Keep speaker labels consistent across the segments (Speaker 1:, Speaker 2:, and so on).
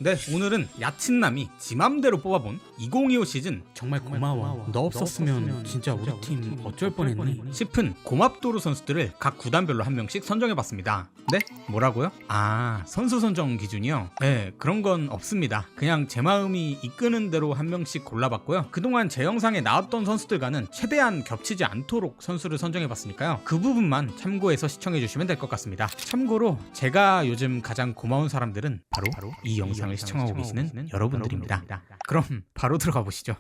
Speaker 1: 네, 오늘은 야친남이 지 맘대로 뽑아본 2025 시즌
Speaker 2: 정말 고마워. 너 없었으면 진짜 우리 팀 어쩔 뻔했니?
Speaker 1: 싶은 고맙도루 선수들을 각 구단별로 한 명씩 선정해봤습니다. 네? 뭐라고요? 아, 선수 선정 기준이요? 네, 그런 건 없습니다. 그냥 제 마음이 이끄는 대로 한 명씩 골라봤고요. 그동안 제 영상에 나왔던 선수들과는 최대한 겹치지 않도록 선수를 선정해봤으니까요. 그 부분만 참고해서 시청해주시면 될 것 같습니다. 참고로 제가 요즘 가장 고마운 사람들은 바로 이 영상을 시청하고 계시는 여러분들입니다. 그럼 바로 들어가 보시죠.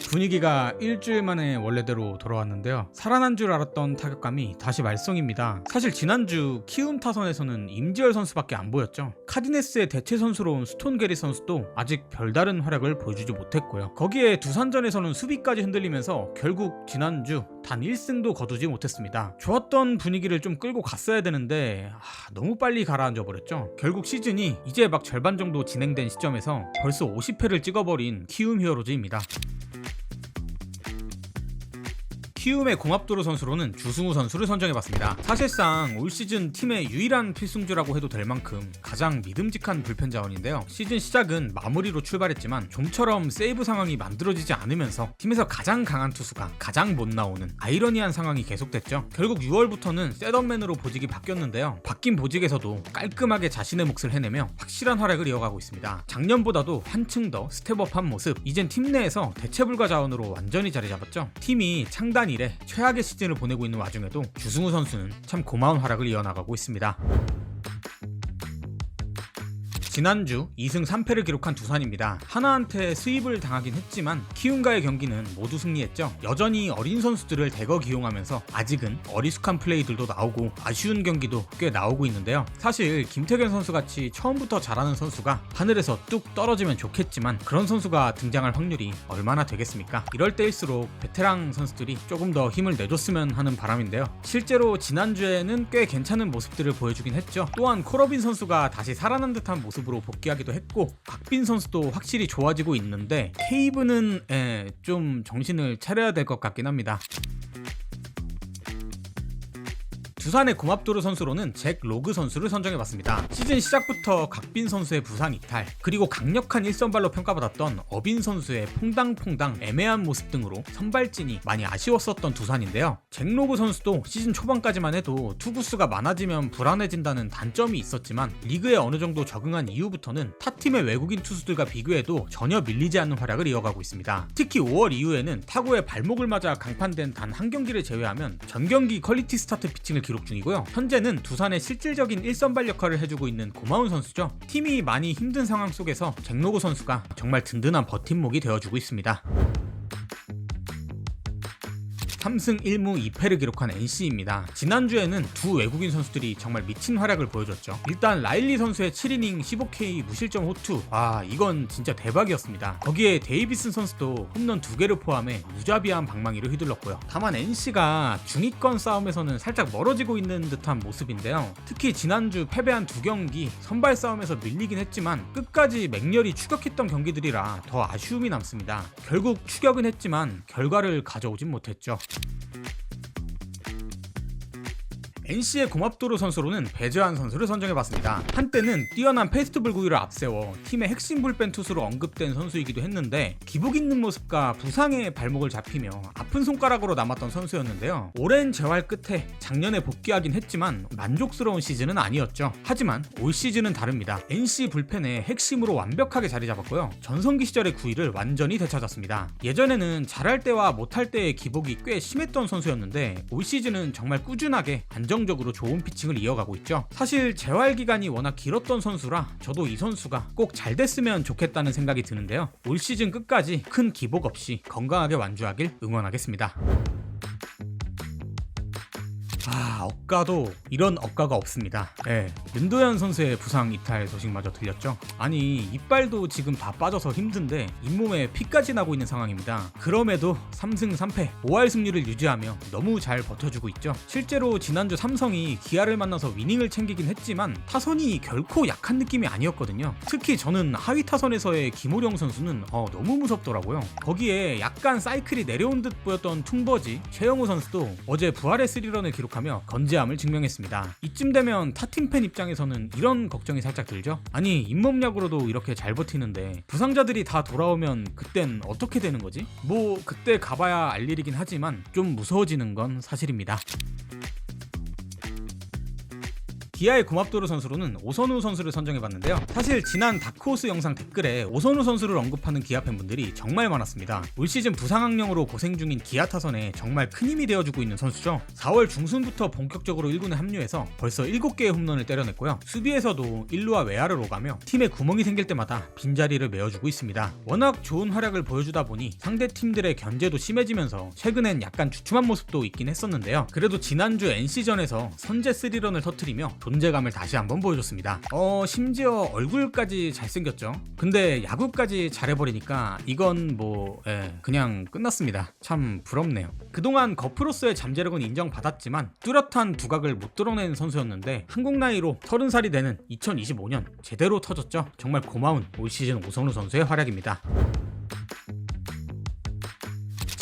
Speaker 1: 분위기가 일주일 만에 원래대로 돌아왔는데요. 살아난 줄 알았던 타격감이 다시 말썽입니다. 사실 지난주 키움 타선에서는 임지열 선수밖에 안 보였죠. 카디네스의 대체 선수로 온 스톤 게리 선수도 아직 별다른 활약을 보여주지 못했고요. 거기에 두산전에서는 수비까지 흔들리면서 결국 지난주 단 1승도 거두지 못했습니다. 좋았던 분위기를 좀 끌고 갔어야 되는데 너무 빨리 가라앉아 버렸죠. 결국 시즌이 이제 막 절반 정도 진행된 시점에서 벌써 50회를 찍어버린 키움 히어로즈입니다. 키움의 고맙도루 선수로는 주승우 선수를 선정해봤습니다. 사실상 올 시즌 팀의 유일한 필승주라고 해도 될 만큼 가장 믿음직한 불펜 자원인데요. 시즌 시작은 마무리로 출발했지만 좀처럼 세이브 상황이 만들어지지 않으면서 팀에서 가장 강한 투수가 가장 못 나오는 아이러니한 상황이 계속됐죠. 결국 6월부터는 셋업맨으로 보직이 바뀌었는데요. 바뀐 보직에서도 깔끔하게 자신의 몫을 해내며 확실한 활약을 이어가고 있습니다. 작년보다도 한층 더 스텝업한 모습, 이젠 팀 내에서 대체불가 자원으로 완전히 자리 잡았죠. 팀이 창단 이래 최악의 시즌을 보내고 있는 와중에도 주승우 선수는 참 고마운 활약을 이어나가고 있습니다. 지난주 2승 3패를 기록한 두산입니다. 하나한테 수입을 당하긴 했지만 키움과의 경기는 모두 승리했죠. 여전히 어린 선수들을 대거 기용하면서 아직은 어리숙한 플레이들도 나오고 아쉬운 경기도 꽤 나오고 있는데요. 사실 김태균 선수같이 처음부터 잘하는 선수가 하늘에서 뚝 떨어지면 좋겠지만 그런 선수가 등장할 확률이 얼마나 되겠습니까? 이럴 때일수록 베테랑 선수들이 조금 더 힘을 내줬으면 하는 바람인데요. 실제로 지난주에는 꽤 괜찮은 모습들을 보여주긴 했죠. 또한 코러빈 선수가 다시 살아난 듯한 모습 으로 복귀하기도 했고 박빈 선수도 확실히 좋아지고 있는데 케이브는 좀 정신을 차려야 될 것 같긴 합니다. 두산의 고맙도루 선수로는 잭 로그 선수를 선정해봤습니다. 시즌 시작부터 각빈 선수의 부상 이탈, 그리고 강력한 일선발로 평가받았던 어빈 선수의 퐁당퐁당 애매한 모습 등으로 선발진이 많이 아쉬웠었던 두산인데요. 잭 로그 선수도 시즌 초반까지만 해도 투구수가 많아지면 불안해진다는 단점이 있었지만 리그에 어느 정도 적응한 이후부터는 타팀의 외국인 투수들과 비교해도 전혀 밀리지 않는 활약을 이어가고 있습니다. 특히 5월 이후에는 타구의 발목을 맞아 강판된 단 한 경기를 제외하면 전 경기 퀄리티 스타트 피칭을 기록 중이고요. 현재는 두산의 실질적인 1선발 역할을 해주고 있는 고마운 선수죠. 팀이 많이 힘든 상황 속에서 잭로그 선수가 정말 든든한 버팀목이 되어주고 있습니다. 3승 1무 2패를 기록한 NC입니다. 지난주에는 두 외국인 선수들이 정말 미친 활약을 보여줬죠. 일단 라일리 선수의 7이닝 15K 무실점 호투, 이건 진짜 대박이었습니다. 거기에 데이비슨 선수도 홈런 2개를 포함해 무자비한 방망이를 휘둘렀고요. 다만 NC가 중위권 싸움에서는 살짝 멀어지고 있는 듯한 모습인데요. 특히 지난주 패배한 두 경기 선발 싸움에서 밀리긴 했지만 끝까지 맹렬히 추격했던 경기들이라 더 아쉬움이 남습니다. 결국 추격은 했지만 결과를 가져오진 못했죠. NC의 고맙도루 선수로는 배재환 선수를 선정해봤습니다. 한때는 뛰어난 페스티벌 구위를 앞세워 팀의 핵심 불펜 투수로 언급된 선수이기도 했는데 기복 있는 모습과 부상에 발목을 잡히며 아픈 손가락으로 남았던 선수였는데요. 오랜 재활 끝에 작년에 복귀하긴 했지만 만족스러운 시즌은 아니었죠. 하지만 올 시즌은 다릅니다. NC 불펜의 핵심으로 완벽하게 자리 잡았고요. 전성기 시절의 구위를 완전히 되찾았습니다. 예전에는 잘할 때와 못할 때의 기복이 꽤 심했던 선수였는데 올 시즌은 정말 꾸준하게 안정적으로 좋은 피칭을 이어가고 있죠. 사실 재활 기간이 워낙 길었던 선수라 저도 이 선수가 꼭 잘 됐으면 좋겠다는 생각이 드는데요. 올 시즌 끝까지 큰 기복 없이 건강하게 완주하길 응원하겠습니다. 억가도 이런 억가가 없습니다. 윤도현 선수의 부상 이탈 소식마저 들렸죠. 아니 이빨도 지금 다 빠져서 힘든데 잇몸에 피까지 나고 있는 상황입니다. 그럼에도 3승 3패 5할 승률을 유지하며 너무 잘 버텨주고 있죠. 실제로 지난주 삼성이 기아를 만나서 위닝을 챙기긴 했지만 타선이 결코 약한 느낌이 아니었거든요. 특히 저는 하위 타선에서의 김호령 선수는 너무 무섭더라고요. 거기에 약간 사이클이 내려온 듯 보였던 퉁버지 최영우 선수도 어제 부활의 3런을 기록하며 건재함을 증명했습니다. 이쯤 되면 타팀 팬 입장에서는 이런 걱정이 살짝 들죠. 아니 잇몸약으로도 이렇게 잘 버티는데 부상자들이 다 돌아오면 그땐 어떻게 되는 거지? 뭐 그때 가봐야 알 일이긴 하지만 좀 무서워지는 건 사실입니다. 기아의 고맙도르 선수로는 오선우 선수를 선정해봤는데요. 사실 지난 다크호스 영상 댓글에 오선우 선수를 언급하는 기아 팬분들이 정말 많았습니다. 올 시즌 부상학령으로 고생 중인 기아 타선에 정말 큰 힘이 되어주고 있는 선수죠. 4월 중순부터 본격적으로 1군에 합류해서 벌써 7개의 홈런을 때려냈고요. 수비에서도 1루와 외야를 오가며 팀에 구멍이 생길 때마다 빈자리를 메워주고 있습니다. 워낙 좋은 활약을 보여주다 보니 상대 팀들의 견제도 심해지면서 최근엔 약간 주춤한 모습도 있긴 했었는데요. 그래도 지난주 NC전에서 선제 3런을 터뜨리며 존재감을 다시 한번 보여줬습니다. 심지어 얼굴까지 잘생겼죠. 근데 야구까지 잘해버리니까 이건 그냥 끝났습니다. 참 부럽네요. 그동안 거프로서의 잠재력은 인정받았지만 뚜렷한 두각을 못 드러낸 선수였는데 한국 나이로 30살이 되는 2025년 제대로 터졌죠. 정말 고마운 올 시즌 오선우 선수의 활약입니다.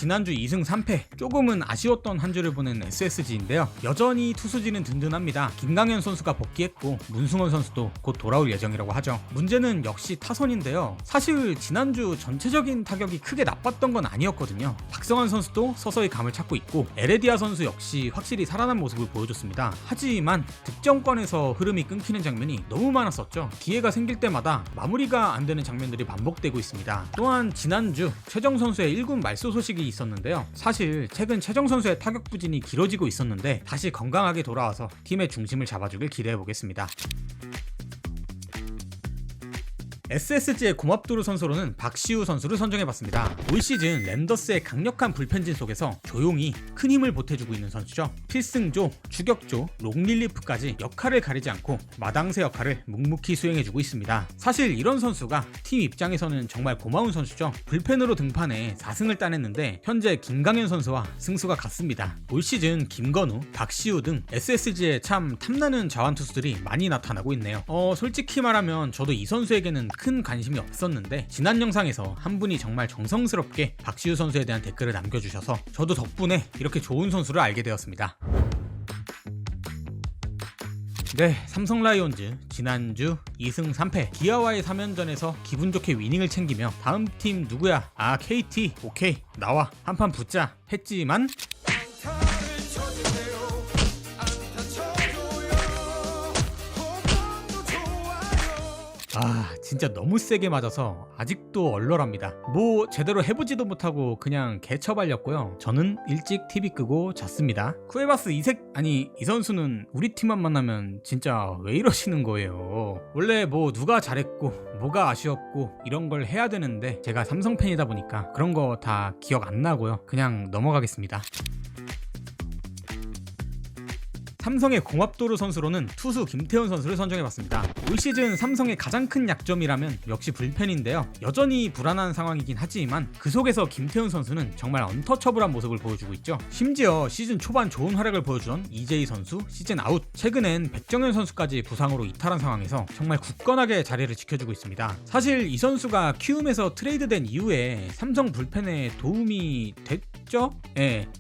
Speaker 1: 지난주 2승 3패 조금은 아쉬웠던 한 주를 보낸 SSG인데요. 여전히 투수진은 든든합니다. 김강현 선수가 복귀했고 문승원 선수도 곧 돌아올 예정이라고 하죠. 문제는 역시 타선인데요. 사실 지난주 전체적인 타격이 크게 나빴던 건 아니었거든요. 박성환 선수도 서서히 감을 찾고 있고 에레디아 선수 역시 확실히 살아난 모습을 보여줬습니다. 하지만 득점권에서 흐름이 끊기는 장면이 너무 많았었죠. 기회가 생길 때마다 마무리가 안 되는 장면들이 반복되고 있습니다. 또한 지난주 최정 선수의 1군 말소 소식이 있었는데요. 사실 최근 최정 선수의 타격 부진이 길어지고 있었는데 다시 건강하게 돌아와서 팀의 중심을 잡아주길 기대해보겠습니다. SSG의 고맙도르 선수로는 박시우 선수를 선정해봤습니다. 올 시즌 랜더스의 강력한 불펜진 속에서 조용히 큰 힘을 보태주고 있는 선수죠. 필승조, 추격조, 롱릴리프까지 역할을 가리지 않고 마당새 역할을 묵묵히 수행해주고 있습니다. 사실 이런 선수가 팀 입장에서는 정말 고마운 선수죠. 불펜으로 등판해 4승을 따냈는데 현재 김강현 선수와 승수가 같습니다. 올 시즌 김건우, 박시우 등 SSG에 참 탐나는 자완 투수들이 많이 나타나고 있네요. 솔직히 말하면 저도 이 선수에게는 큰 관심이 없었는데 지난 영상에서 한 분이 정말 정성스럽게 박시우 선수에 대한 댓글을 남겨주셔서 저도 덕분에 이렇게 좋은 선수를 알게 되었습니다. 네, 삼성 라이온즈 지난주 2승 3패 기아와의 3연전에서 기분 좋게 위닝을 챙기며 다음 팀 누구야? KT 오케이 나와 한판 붙자 했지만 진짜 너무 세게 맞아서 아직도 얼얼합니다. 제대로 해보지도 못하고 그냥 개처발렸고요. 저는 일찍 TV 끄고 잤습니다. 쿠에바스 이 선수는 우리 팀만 만나면 진짜 왜 이러시는 거예요. 원래 누가 잘했고 뭐가 아쉬웠고 이런 걸 해야 되는데 제가 삼성 팬이다 보니까 그런 거 다 기억 안 나고요. 그냥 넘어가겠습니다. 삼성의 고맙도르 선수로는 투수 김태훈 선수를 선정해봤습니다. 올 시즌 삼성의 가장 큰 약점이라면 역시 불펜인데요. 여전히 불안한 상황이긴 하지만 그 속에서 김태훈 선수는 정말 언터처블한 모습을 보여주고 있죠. 심지어 시즌 초반 좋은 활약을 보여주던 이재희 선수 시즌 아웃, 최근엔 백정현 선수까지 부상으로 이탈한 상황에서 정말 굳건하게 자리를 지켜주고 있습니다. 사실 이 선수가 키움에서 트레이드된 이후에 삼성 불펜에 도움이 됐죠?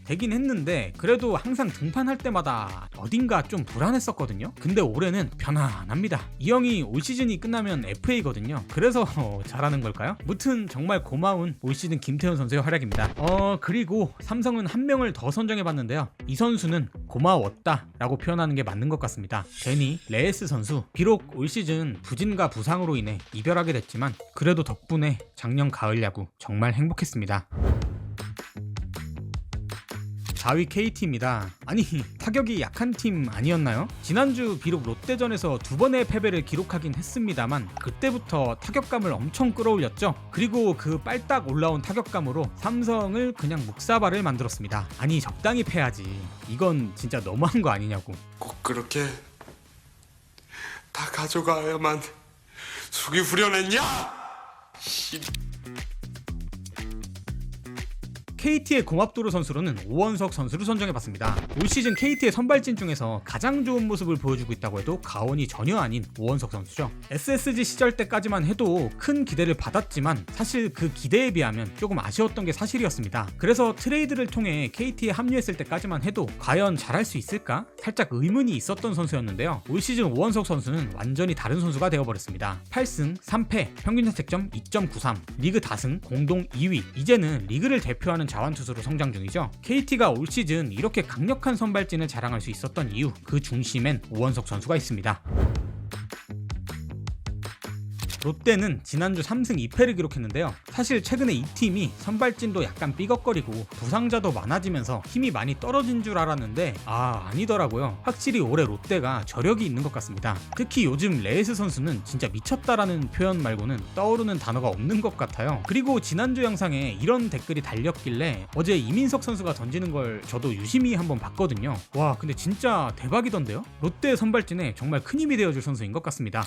Speaker 1: 되긴 했는데 그래도 항상 등판할 때마다 어딘가 좀 불안했었거든요. 근데 올해는 편안합니다. 이 형이 올 시즌이 끝나면 FA거든요. 그래서 잘하는 걸까요? 무튼 정말 고마운 올 시즌 김태현 선수의 활약입니다. 그리고 삼성은 한 명을 더 선정해봤는데요. 이 선수는 고마웠다 라고 표현하는 게 맞는 것 같습니다. 데니 레에스 선수, 비록 올 시즌 부진과 부상으로 인해 이별하게 됐지만 그래도 덕분에 작년 가을 야구 정말 행복했습니다. 4위 KT입니다. 아니 타격이 약한 팀 아니었나요? 지난주 비록 롯데전에서 2번의 패배를 기록하긴 했습니다만 그때부터 타격감을 엄청 끌어올렸죠. 그리고 그 빨딱 올라온 타격감으로 삼성을 그냥 묵사발을 만들었습니다. 아니 적당히 패야지. 이건 진짜 너무한 거 아니냐고.
Speaker 3: 꼭 그렇게 다 가져가야만 속이 후련했냐?
Speaker 1: KT의 고맙도루 선수로는 오원석 선수를 선정해봤습니다. 올 시즌 KT의 선발진 중에서 가장 좋은 모습을 보여주고 있다고 해도 과언이 전혀 아닌 오원석 선수죠. SSG 시절 때까지만 해도 큰 기대를 받았지만 사실 그 기대에 비하면 조금 아쉬웠던 게 사실이었습니다. 그래서 트레이드를 통해 KT에 합류했을 때까지만 해도 과연 잘할 수 있을까? 살짝 의문이 있었던 선수였는데요. 올 시즌 오원석 선수는 완전히 다른 선수가 되어버렸습니다. 8승 3패, 평균 자책점 2.93, 리그 다승 공동 2위. 이제는 리그를 대표하는 자완투수로 성장 중이죠. KT가 올 시즌 이렇게 강력한 선발진을 자랑할 수 있었던 이유, 그 중심엔 오원석 선수가 있습니다. 롯데는 지난주 3승 2패를 기록했는데요. 사실 최근에 이 팀이 선발진도 약간 삐걱거리고 부상자도 많아지면서 힘이 많이 떨어진 줄 알았는데 아니더라고요. 확실히 올해 롯데가 저력이 있는 것 같습니다. 특히 요즘 레이스 선수는 진짜 미쳤다라는 표현 말고는 떠오르는 단어가 없는 것 같아요. 그리고 지난주 영상에 이런 댓글이 달렸길래 어제 이민석 선수가 던지는 걸 저도 유심히 한번 봤거든요. 와, 근데 진짜 대박이던데요? 롯데 선발진에 정말 큰 힘이 되어줄 선수인 것 같습니다.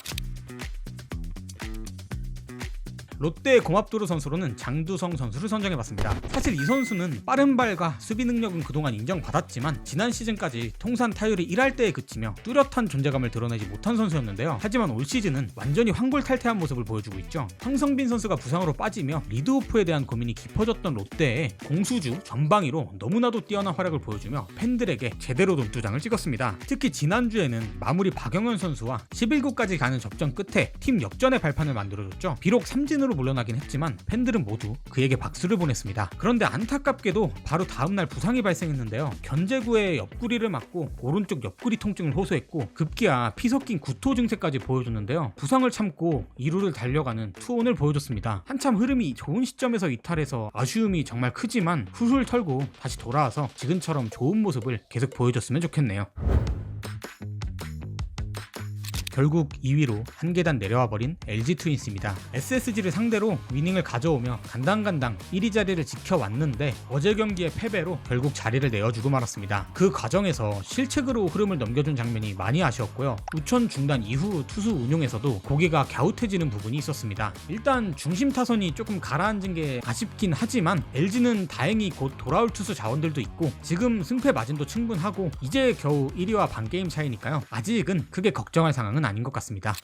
Speaker 1: 롯데의 고맙도루 선수로는 장두성 선수를 선정해봤습니다. 사실 이 선수는 빠른 발과 수비 능력은 그동안 인정받았지만 지난 시즌까지 통산 타율이 1할 때에 그치며 뚜렷한 존재감을 드러내지 못한 선수였는데요. 하지만 올 시즌은 완전히 황골탈퇴한 모습을 보여주고 있죠. 황성빈 선수가 부상으로 빠지며 리드오프에 대한 고민이 깊어졌던 롯데에 공수주 전방위로 너무나도 뛰어난 활약을 보여주며 팬들에게 제대로 눈두장을 찍었습니다. 특히 지난주에는 마무리 박영현 선수와 11구까지 가는 접전 끝에 팀 역전의 발판을 만들어줬죠. 비록 삼진으로 물러나긴 했지만 팬들은 모두 그에게 박수를 보냈습니다. 그런데 안타깝게도 바로 다음날 부상이 발생했는데요. 견제구에 옆구리를 맞고 오른쪽 옆구리 통증을 호소했고 급기야 피 섞인 구토 증세까지 보여줬는데요. 부상을 참고 2루를 달려가는 투혼을 보여줬습니다. 한참 흐름이 좋은 시점에서 이탈해서 아쉬움이 정말 크지만 훌훌 털고 다시 돌아와서 지금처럼 좋은 모습을 계속 보여줬으면 좋겠네요. 결국 2위로 한 계단 내려와 버린 LG 트윈스입니다. SSG를 상대로 위닝을 가져오며 간당간당 1위 자리를 지켜왔는데 어제 경기의 패배로 결국 자리를 내어주고 말았습니다. 그 과정에서 실책으로 흐름을 넘겨준 장면이 많이 아쉬웠고요. 우천 중단 이후 투수 운용에서도 고개가 갸웃해지는 부분이 있었습니다. 일단 중심 타선이 조금 가라앉은 게 아쉽긴 하지만 LG는 다행히 곧 돌아올 투수 자원들도 있고 지금 승패 마진도 충분하고 이제 겨우 1위와 반 게임 차이니까요. 아직은 크게 걱정할 상황은 아닌 것 같습니다.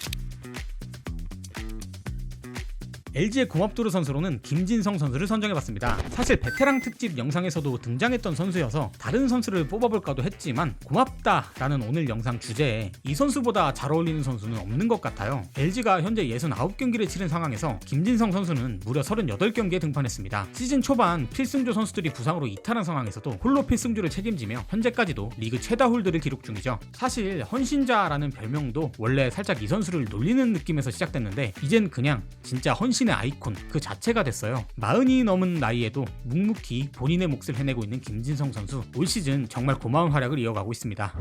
Speaker 1: LG의 고맙도루 선수로는 김진성 선수를 선정해봤습니다. 사실 베테랑 특집 영상에서도 등장했던 선수여서 다른 선수를 뽑아볼까도 했지만 고맙다라는 오늘 영상 주제에 이 선수보다 잘 어울리는 선수는 없는 것 같아요. LG가 현재 69경기를 치른 상황에서 김진성 선수는 무려 38경기에 등판했습니다. 시즌 초반 필승조 선수들이 부상으로 이탈한 상황에서도 홀로 필승조를 책임지며 현재까지도 리그 최다 홀드를 기록 중이죠. 사실 헌신자라는 별명도 원래 살짝 이 선수를 놀리는 느낌에서 시작됐는데 이젠 그냥 진짜 헌신의 아이콘 그 자체가 됐어요. 40이 넘은 나이에도 묵묵히 본인의 몫을 해내고 있는 김진성 선수, 올 시즌 정말 고마운 활약을 이어가고 있습니다.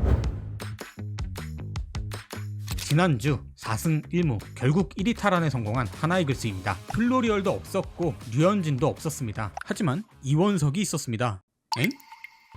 Speaker 1: 지난주 4승 1무 결국 1위 탈환에 성공한 하나이글스입니다. 플로리얼도 없었고 류현진도 없었습니다. 하지만 이원석이 있었습니다. 엥?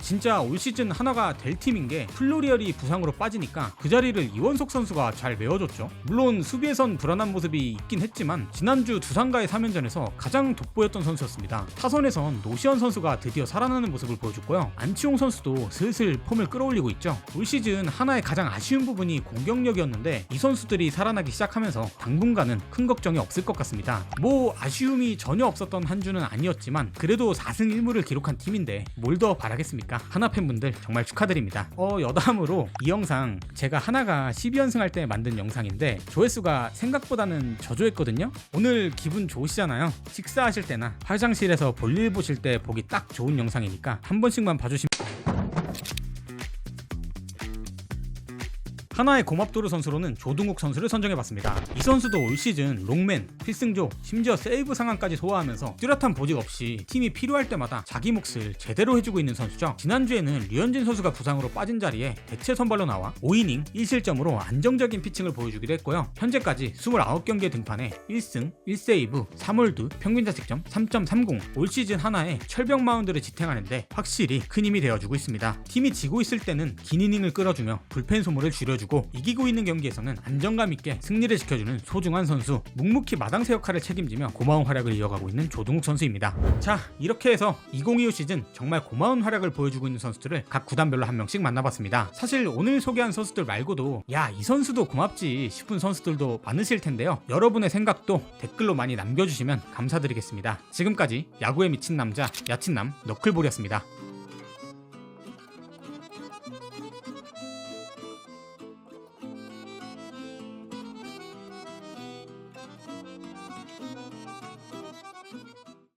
Speaker 1: 진짜 올 시즌 하나가 될 팀인 게 플로리얼이 부상으로 빠지니까 그 자리를 이원석 선수가 잘 메워줬죠. 물론 수비에선 불안한 모습이 있긴 했지만 지난주 두산과의 3연전에서 가장 돋보였던 선수였습니다. 타선에선 노시현 선수가 드디어 살아나는 모습을 보여줬고요. 안치홍 선수도 슬슬 폼을 끌어올리고 있죠. 올 시즌 하나의 가장 아쉬운 부분이 공격력이었는데 이 선수들이 살아나기 시작하면서 당분간은 큰 걱정이 없을 것 같습니다. 뭐 아쉬움이 전혀 없었던 한 주는 아니었지만 그래도 4승 1무를 기록한 팀인데 뭘 더 바라겠습니까? 하나 팬분들 정말 축하드립니다. 여담으로 이 영상 제가 하나가 12연승 할 때 만든 영상인데 조회수가 생각보다는 저조했거든요. 오늘 기분 좋으시잖아요. 식사하실 때나 화장실에서 볼일 보실 때 보기 딱 좋은 영상이니까 한 번씩만 봐주시면. 하나의 고맙도루 선수로는 조등욱 선수를 선정해봤습니다. 이 선수도 올 시즌 롱맨, 필승조, 심지어 세이브 상황까지 소화하면서 뚜렷한 보직 없이 팀이 필요할 때마다 자기 몫을 제대로 해주고 있는 선수죠. 지난주에는 류현진 선수가 부상으로 빠진 자리에 대체 선발로 나와 5이닝 1실점으로 안정적인 피칭을 보여주기도 했고요. 현재까지 29경기에 등판해 1승, 1세이브, 3홀드, 평균 자책점 3.30, 올 시즌 하나의 철벽 마운드를 지탱하는데 확실히 큰 힘이 되어주고 있습니다. 팀이 지고 있을 때는 긴 이닝을 끌어주며 불펜 소모를 줄여주고 보여주고 이기고 있는 경기에서는 안정감 있게 승리를 지켜주는 소중한 선수, 묵묵히 마당새 역할을 책임지며 고마운 활약을 이어가고 있는 조동욱 선수입니다. 자, 이렇게 해서 2025 시즌 정말 고마운 활약을 보여주고 있는 선수들을 각 구단별로 한 명씩 만나봤습니다. 사실 오늘 소개한 선수들 말고도 야, 이 선수도 고맙지 싶은 선수들도 많으실 텐데요. 여러분의 생각도 댓글로 많이 남겨주시면 감사드리겠습니다. 지금까지 야구에 미친 남자 야친남 너클볼이었습니다.